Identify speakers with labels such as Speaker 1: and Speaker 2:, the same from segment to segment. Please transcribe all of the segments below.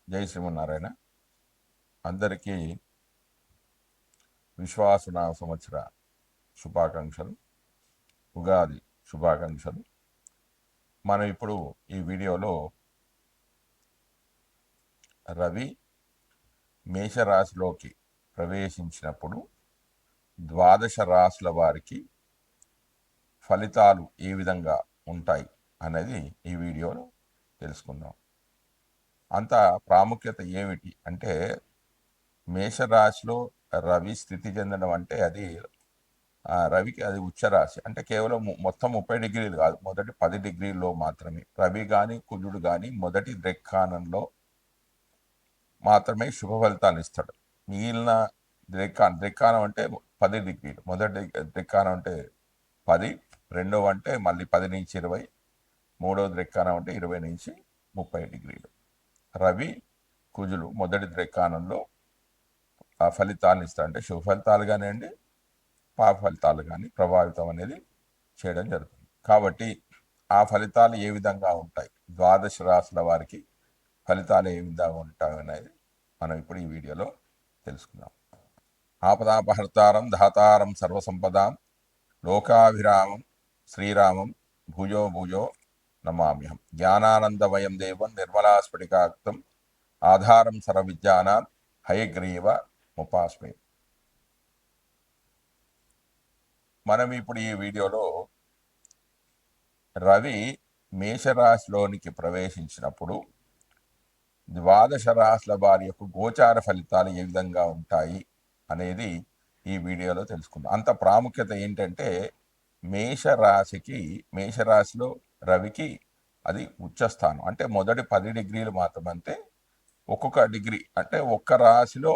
Speaker 1: జై శ్రీమన్నారాయణ. అందరికీ విశ్వాసనామ సంవత్సర శుభాకాంక్షలు, ఉగాది శుభాకాంక్షలు. మనం ఇప్పుడు ఈ వీడియోలో రవి మేషరాశిలోకి ప్రవేశించినప్పుడు ద్వాదశ రాశుల వారికి ఫలితాలు ఏ విధంగా ఉంటాయి అనేది ఈ వీడియోలో తెలుసుకుందాం. అంత ప్రాముఖ్యత ఏమిటి అంటే, మేషరాశిలో రవి స్థితి చెందడం అంటే అది రవికి అది ఉచ్చరాశి. అంటే కేవలం మొత్తం 30 డిగ్రీలు కాదు, మొదటి 10 డిగ్రీల్లో మాత్రమే రవి కానీ కుజుడు కానీ మొదటి ద్రెక్కానంలో మాత్రమే శుభ ఫలితాలు ఇస్తాడు. మిగిలిన ద్రెక్కానం అంటే 10 డిగ్రీలు, మొదటి ద్రెక్కానం అంటే 10, రెండవ అంటే మళ్ళీ 10 నుంచి 20, మూడవ ద్రెక్కానం అంటే 20 నుంచి 30 డిగ్రీలు. రవి కుజులు మొదటి ద్రెక్కానంలో ఆ ఫలితాలను ఇస్తాడు. అంటే శుభ ఫలితాలు కానివ్వండి, పాప ఫలితాలు కానీ ప్రభావితం అనేది చేయడం జరుగుతుంది. కాబట్టి ఆ ఫలితాలు ఏ విధంగా ఉంటాయి, ద్వాదశ రాశుల వారికి ఫలితాలు ఏ విధంగా ఉంటాయి అనేది మనం ఇప్పుడు ఈ వీడియోలో తెలుసుకుందాం. ఆపదాపహర్తారం ధాతారం సర్వసంపదాం లోకాభిరామం శ్రీరామం భూజో భూజో నమామ్యహం. జ్ఞానానందమయం దేవం నిర్మలాస్ఫటికాక్తం ఆధారం సర్వవిద్యానాం హయగ్రీవ ఉపాస్మే. మనం ఇప్పుడు ఈ వీడియోలో రవి మేషరాశిలోనికి ప్రవేశించినప్పుడు ద్వాదశ రాశుల వారి యొక్క గోచార ఫలితాలు ఏ విధంగా ఉంటాయి అనేది ఈ వీడియోలో తెలుసుకుందాం. అంత ప్రాముఖ్యత ఏంటంటే, మేషరాశిలో రవికి అది ఉచ్చస్థానం. అంటే మొదటి 10 డిగ్రీలు మాత్రమంటే ఒక్కొక్క డిగ్రీ అంటే ఒక్క రాశిలో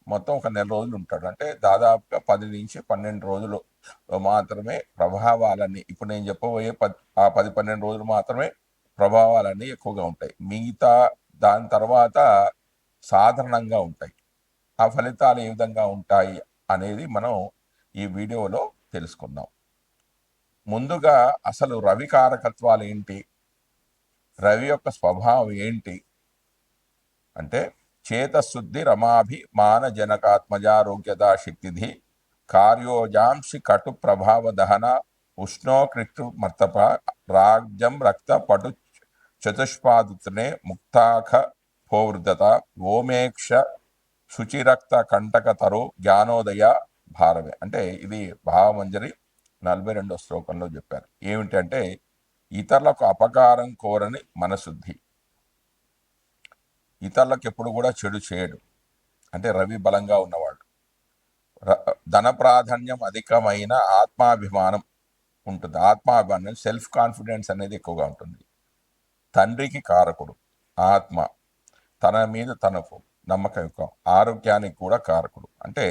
Speaker 1: మొత్తం ఒక నెల రోజులు ఉంటాడు. అంటే దాదాపుగా 10 నుంచి 12 రోజులు మాత్రమే ప్రభావాలన్నీ, ఇప్పుడు నేను చెప్పబోయే 10-12 రోజులు మాత్రమే ప్రభావాలన్నీ ఎక్కువగా ఉంటాయి. మిగతా దాని తర్వాత సాధారణంగా ఉంటాయి. ఆ ఫలితాలు ఏ విధంగా ఉంటాయి అనేది మనం ఈ వీడియోలో తెలుసుకుందాం. ముందుగా అసలు రవి కారకత్వాలు ఏంటి, రవి యొక్క స్వభావం ఏంటి అంటే, చేతశుద్ధి రమాభిమాన జనకాత్మజారోగ్యదా శక్తిధి కార్యోజాంసి కటు ప్రభావ దహన ఉష్ణోకృష్టు మర్తప రాజ్యం రక్త పటు చతుష్పాదుతనే ముక్తాఖ భోవృద్ధత ఓమేక్ష శుచిరక్త కంటక తరు జ్ఞానోదయ భారవే. అంటే ఇది భావమంజరి 42వ శ్లోకంలో చెప్పారు. ఏమిటంటే, ఇతరులకు అపకారం కోరని మనశుద్ధి, ఇతరులకు ఎప్పుడు కూడా చెడు చేయడు. అంటే రవి బలంగా ఉన్నవాడు. ధన ప్రాధాన్యం అధికమైన ఆత్మాభిమానం ఉంటుంది. ఆత్మాభిమానం, సెల్ఫ్ కాన్ఫిడెన్స్ అనేది ఎక్కువగా ఉంటుంది. తండ్రికి కారకుడు ఆత్మ, తన మీద తనకు నమ్మకం ఎక్కువ. ఆరోగ్యానికి కూడా కారకుడు. అంటే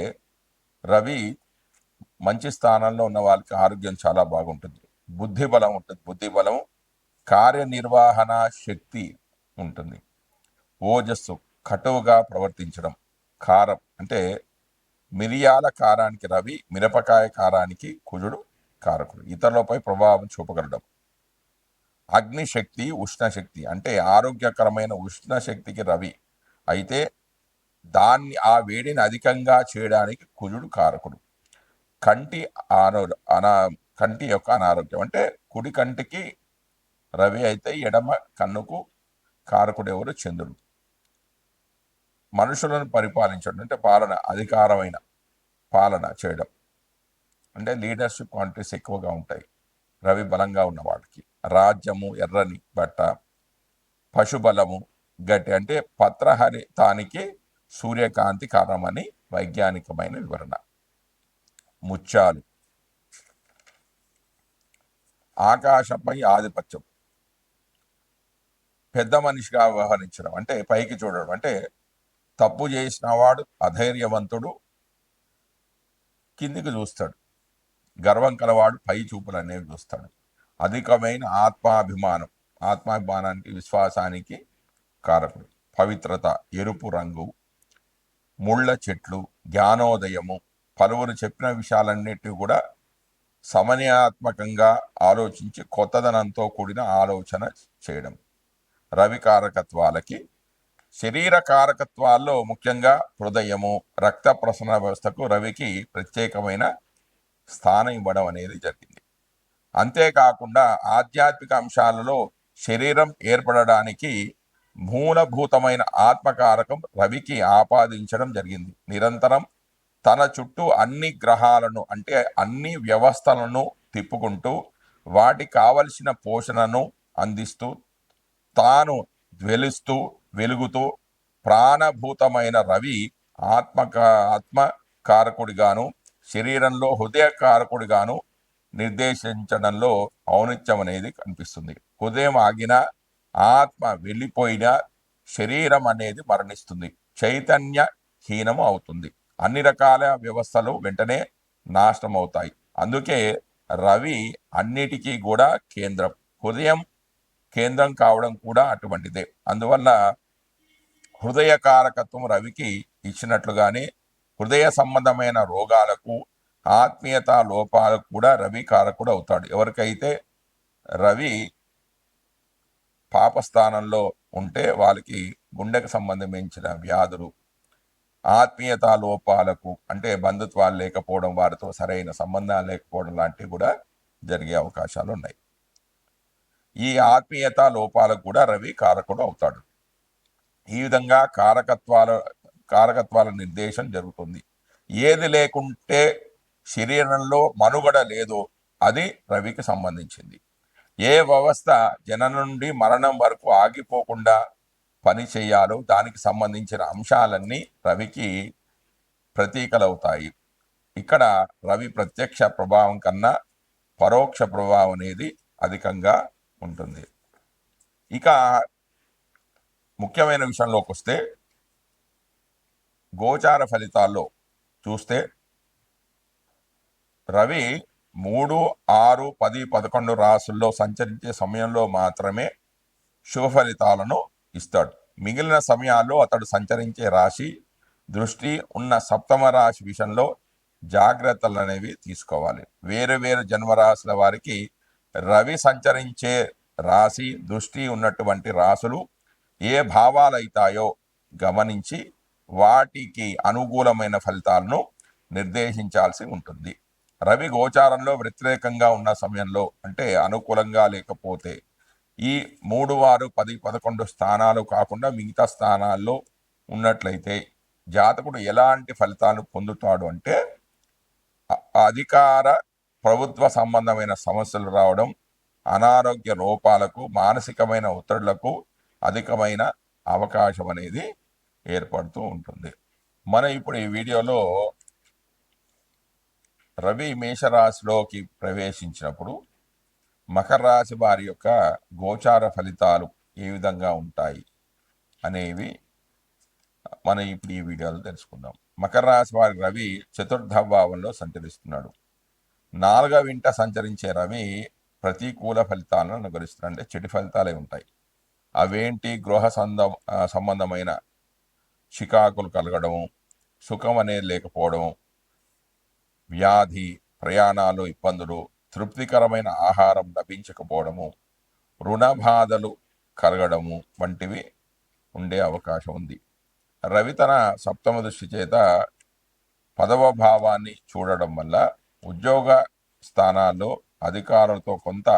Speaker 1: రవి మంచి స్థానంలో ఉన్న వాళ్ళకి ఆరోగ్యం చాలా బాగుంటుంది. బుద్ధి బలం ఉంటుంది. బుద్ధి బలం, కార్యనిర్వహణ శక్తి ఉంటుంది. ఓజస్సు, కటువుగా ప్రవర్తించడం. కారం అంటే మిరియాల కారానికి రవి, మిరపకాయ కారానికి కుజుడు కారకుడు. ఇతరులపై ప్రభావం చూపగలడం. అగ్నిశక్తి, ఉష్ణశక్తి అంటే ఆరోగ్యకరమైన ఉష్ణశక్తికి రవి అయితే ఆ వేడిని అధికంగా చేయడానికి కుజుడు కారకుడు. కంటి యొక్క అనారోగ్యం అంటే కుడి కంటికి రవి అయితే ఎడమ కన్నుకు కారకుడు ఎవరు? చంద్రుడు. మనుషులను పరిపాలించడం అంటే అధికారమైన పాలన చేయడం అంటే లీడర్షిప్ క్వాలిటీస్ ఎక్కువగా ఉంటాయి రవి బలంగా ఉన్న వాళ్ళకి. రాజ్యము, ఎర్రని బట్ట, పశుబలము, గట్టి అంటే పత్రహరితానికి సూర్యకాంతి కారణమని వైజ్ఞానికమైన వివరణ. ముత్యాలు, ఆకాశంపై ఆధిపత్యం, పెద్ద మనిషిగా వ్యవహరించడం అంటే పైకి చూడడం. అంటే తప్పు చేసిన వాడు అధైర్యవంతుడు, కిందికి చూస్తాడు. గర్వం కలవాడు పై చూపులు అనేవి చూస్తాడు. అధికమైన ఆత్మాభిమానానికి, విశ్వాసానికి కారకుడు. పవిత్రత, ఎరుపు రంగు, ముళ్ళ చెట్లు, జ్ఞానోదయము, పలువురు చెప్పిన విషయాలన్నిటినీ కూడా సమన్యాత్మకంగా ఆలోచించి కొత్తదనంతో కూడిన ఆలోచన చేయడం. రవి కారకత్వాలకి శరీర కారకత్వాల్లో ముఖ్యంగా హృదయము, రక్త ప్రసరణ వ్యవస్థకు రవికి ప్రత్యేకమైన స్థానం ఇవ్వడం అనేది జరిగింది. అంతేకాకుండా ఆధ్యాత్మిక అంశాలలో శరీరం ఏర్పడడానికి మూలభూతమైన ఆత్మకారకం రవికి ఆపాదించడం జరిగింది. నిరంతరం తన చుట్టూ అన్ని గ్రహాలను అంటే అన్ని వ్యవస్థలను తిప్పుకుంటూ వాటికి కావలసిన పోషణను అందిస్తూ తాను జ్వలిస్తూ వెలుగుతూ ప్రాణభూతమైన రవి ఆత్మకారకుడిగాను శరీరంలో హృదయ కారకుడిగాను నిర్దేశించడంలో ఔన్నత్యం అనేది కనిపిస్తుంది. హృదయం ఆగిన, ఆత్మ వెళ్ళిపోయిన శరీరం అనేది మరణిస్తుంది, చైతన్యహీనము అవుతుంది, అన్ని రకాల వ్యవస్థలు వెంటనే నాశనం అవుతాయి. అందుకే రవి అన్నిటికీ కూడా కేంద్రం. హృదయం కేంద్రం కావడం కూడా అటువంటిదే. అందువల్ల హృదయ కారకత్వం రవికి ఇచ్చినట్లుగానే హృదయ సంబంధమైన రోగాలకు, ఆత్మీయత లోపాలకు కూడా రవి కారకుడు అవుతాడు. ఎవరికైతే రవి పాపస్థానంలో ఉంటే వాళ్ళకి గుండెకు సంబంధించిన వ్యాధులు, ఆత్మీయత లోపాలకు అంటే బంధుత్వాలు లేకపోవడం, వారితో సరైన సంబంధాలు లేకపోవడం లాంటివి కూడా జరిగే అవకాశాలు ఉన్నాయి. ఈ ఆత్మీయత లోపాలకు కూడా రవి కారకుడు అవుతాడు. ఈ విధంగా కారకత్వాల నిర్దేశం జరుగుతుంది. ఏది లేకుంటే శరీరంలో మనుగడ లేదో అది రవికి సంబంధించింది. ఏ వ్యవస్థ జననం నుండి మరణం వరకు ఆగిపోకుండా పని చేయాలో దానికి సంబంధించిన అంశాలన్నీ రవికి ప్రతీకలవుతాయి. ఇక్కడ రవి ప్రత్యక్ష ప్రభావం కన్నా పరోక్ష ప్రభావం అనేది అధికంగా ఉంటుంది. ఇక ముఖ్యమైన విషయంలోకి వస్తే గోచార ఫలితాల్లో చూస్తే రవి 3, 6, 10, 11 రాసుల్లో సంచరించే సమయంలో మాత్రమే శుభ ఫలితాలను ఇస్తాడు. మిగిలిన సమయాల్లో అతడు సంచరించే రాశి దృష్టి ఉన్న సప్తమ రాశి విషయంలో జాగ్రత్తలు అనేవి తీసుకోవాలి. వేరు వేరు జన్మరాశుల వారికి రవి సంచరించే రాశి దృష్టి ఉన్నటువంటి రాశులు ఏ భావాలు అవుతాయో గమనించి వాటికి అనుకూలమైన ఫలితాలను నిర్దేశించాల్సి ఉంటుంది. రవి గోచారంలో వ్యతిరేకంగా ఉన్న సమయంలో అంటే అనుకూలంగా లేకపోతే ఈ 3, 6, 10, 11 స్థానాలు కాకుండా మిగతా స్థానాల్లో ఉన్నట్లయితే జాతకుడు ఎలాంటి ఫలితాలు పొందుతాడు అంటే అధికార ప్రభుత్వ సంబంధమైన సమస్యలు రావడం, అనారోగ్య లోపాలకు, మానసికమైన ఒత్తిళ్లకు అధికమైన అవకాశం అనేది ఏర్పడుతూ ఉంటుంది. మనం ఇప్పుడు ఈ వీడియోలో రవి మేషరాశిలోకి ప్రవేశించినప్పుడు మకర రాశి వారి యొక్క గోచార ఫలితాలు ఏ విధంగా ఉంటాయి అనేవి మనం ఇప్పుడు ఈ వీడియోలో తెలుసుకుందాం. మకర రాశి వారి రవి చతుర్థ భావంలో సంచరిస్తున్నాడు. 4వ ఇంట సంచరించే రవి ప్రతికూల ఫలితాలను అనుకరిస్తున్నాడు, అంటే చెడు ఫలితాలే ఉంటాయి. అవేంటి? గృహ సంబంధమైన చికాకులు కలగడము, సుఖం అనేది లేకపోవడం, వ్యాధి, ప్రయాణాలు ఇబ్బందులు, తృప్తికరమైన ఆహారం లభించకపోవడము, రుణ బాధలు కలగడము వంటివి ఉండే అవకాశం ఉంది. రవి తన సప్తమ దృష్టి చేత 10వ భావాన్ని చూడడం వల్ల ఉద్యోగ స్థానాల్లో అధికారులతో కొంత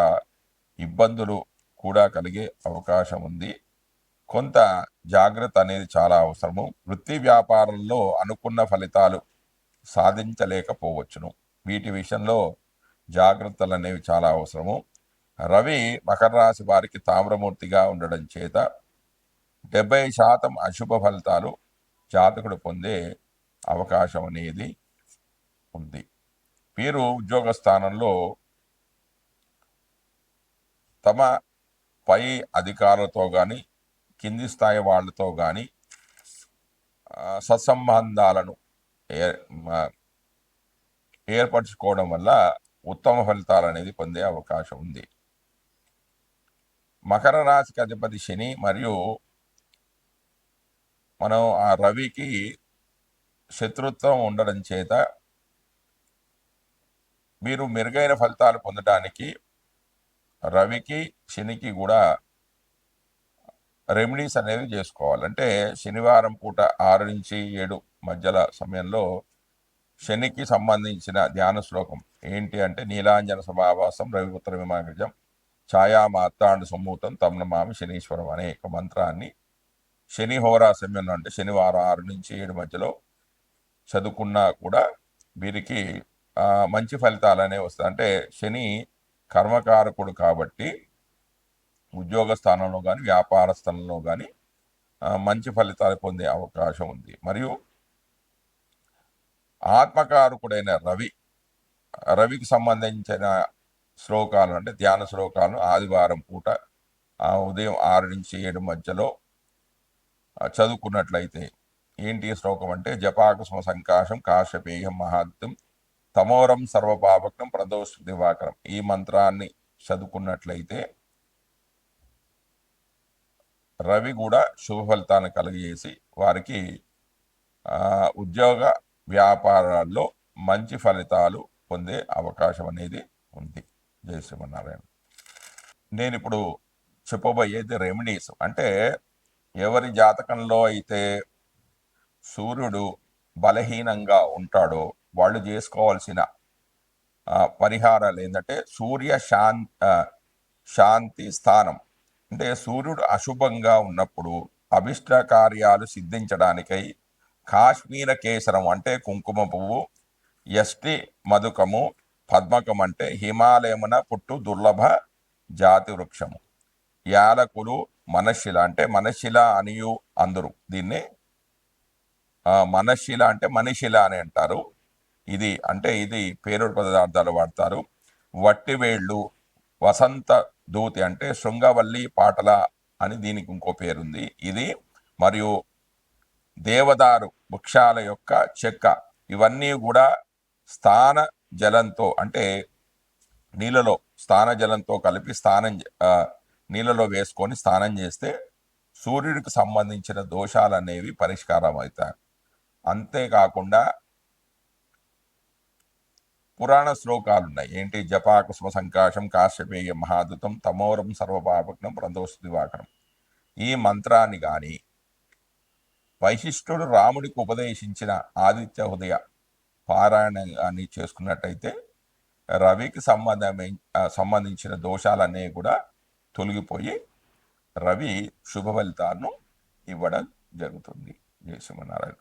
Speaker 1: ఇబ్బందులు కూడా కలిగే అవకాశం ఉంది. కొంత జాగ్రత్త అనేది చాలా అవసరము. వృత్తి వ్యాపారంలో అనుకున్న ఫలితాలు సాధించలేకపోవచ్చును. వీటి విషయంలో జాగ్రత్తలు అనేవి చాలా అవసరము. రవి మకర రాశి వారికి తామ్రమూర్తిగా ఉండడం చేత 70% అశుభ ఫలితాలు జాతకుడు పొందే అవకాశం అనేది ఉంది. వీరు ఉద్యోగ స్థానంలో తమ పై అధికారులతో కానీ కింది స్థాయి వాళ్ళతో కానీ సత్సంబంధాలను ఏర్పరచుకోవడం వల్ల ఉత్తమ ఫలితాలు అనేది పొందే అవకాశం ఉంది. మకర రాశికి అధిపతి శని మరియు మనం ఆ రవికి శత్రుత్వం ఉండడం చేత మీరు మెరుగైన ఫలితాలు పొందడానికి రవికి శనికి కూడా రెమెడీస్ అనేవి చేసుకోవాలి. అంటే శనివారం పూట 6 నుంచి 7 మధ్యల సమయంలో శనికి సంబంధించిన ధ్యాన శ్లోకం ఏంటి అంటే, నీలాంజన సమావాసం రవిపుత్ర విమాగజం ఛాయా మార్తాండ సమ్మూతం తం నమామి శనీశ్వరం అనే ఒక మంత్రాన్ని శని హోరా సమయంలో అంటే శనివారం 6 నుంచి 7 మధ్యలో చదువుకున్నా కూడా వీరికి మంచి ఫలితాలు అనేవి వస్తాయి. అంటే శని కర్మకారకుడు కాబట్టి ఉద్యోగ స్థానంలో కానీ వ్యాపార స్థలంలో కానీ మంచి ఫలితాలు పొందే అవకాశం ఉంది. మరియు ఆత్మకారకుడైన రవికి సంబంధించిన శ్లోకాలు అంటే ధ్యాన శ్లోకాలను ఆదివారం పూట ఉదయం 6 నుంచి 7 మధ్యలో చదువుకున్నట్లయితే ఏంటి శ్లోకం అంటే, జపాకుసుమ సంకాశం కాశ్యపేయం మహాత్యం తమోరం సర్వపాపకం ప్రదోష దివాకరం. ఈ మంత్రాన్ని చదువుకున్నట్లయితే రవి కూడా శుభ ఫలితాన్ని కలిగజేసి వారికి ఉద్యోగ వ్యాపారాల్లో మంచి ఫలితాలు పొందే అవకాశం అనేది ఉంది. జై శ్రీమన్నారాయణ. నేను ఇప్పుడు చెప్పబోయేది రెమెడీస్. అంటే ఎవరి జాతకంలో అయితే సూర్యుడు బలహీనంగా ఉంటాడో వాళ్ళు చేసుకోవాల్సిన పరిహారాలు ఏంటంటే, సూర్య శాంతి స్థానం. అంటే సూర్యుడు అశుభంగా ఉన్నప్పుడు అభిష్ట కార్యాలు సిద్ధించడానికై కాశ్మీర కేసరం అంటే కుంకుమ పువ్వు, యష్టి మధుకము, పద్మకం అంటే హిమాలయమున పుట్టు దుర్లభ జాతి వృక్షము, యాలకులు, మనశిల అంటే మనశిల అనియు అందరు దీన్ని మనశిల అంటే మనిషిల అని అంటారు. ఇది పేరుడు పదార్థాలు వాడతారు. వట్టివేళ్ళు, వసంత దూతి అంటే శృంగవల్లి పాటల అని దీనికి ఇంకో పేరుంది ఇది. మరియు దేవదారు వృక్షాల యొక్క చెక్క, ఇవన్నీ కూడా స్థాన జలంతో అంటే నీళ్ళలో స్థాన జలంతో కలిపి నీళ్ళలో వేసుకొని స్నానం చేస్తే సూర్యుడికి సంబంధించిన దోషాలు అనేవి పరిష్కారం అవుతాయి. అంతేకాకుండా పురాణ శ్లోకాలు ఉన్నాయి. ఏంటి? జపాకుసుమ సంకాశం కాశ్యపేయ మహాదుతం తమోరం సర్వపాపగ్నం ప్రదోష దివాకరం. ఈ మంత్రాన్ని కానీ వైశిష్ఠుడు రాముడికి ఉపదేశించిన ఆదిత్య హృదయ పారాయణాన్ని చేసుకున్నట్టయితే రవికి సంబంధించిన దోషాలన్నీ కూడా తొలగిపోయి రవి శుభ ఫలితాలను ఇవ్వడం జరుగుతుంది. జై శ్రీమన్నారాయణ.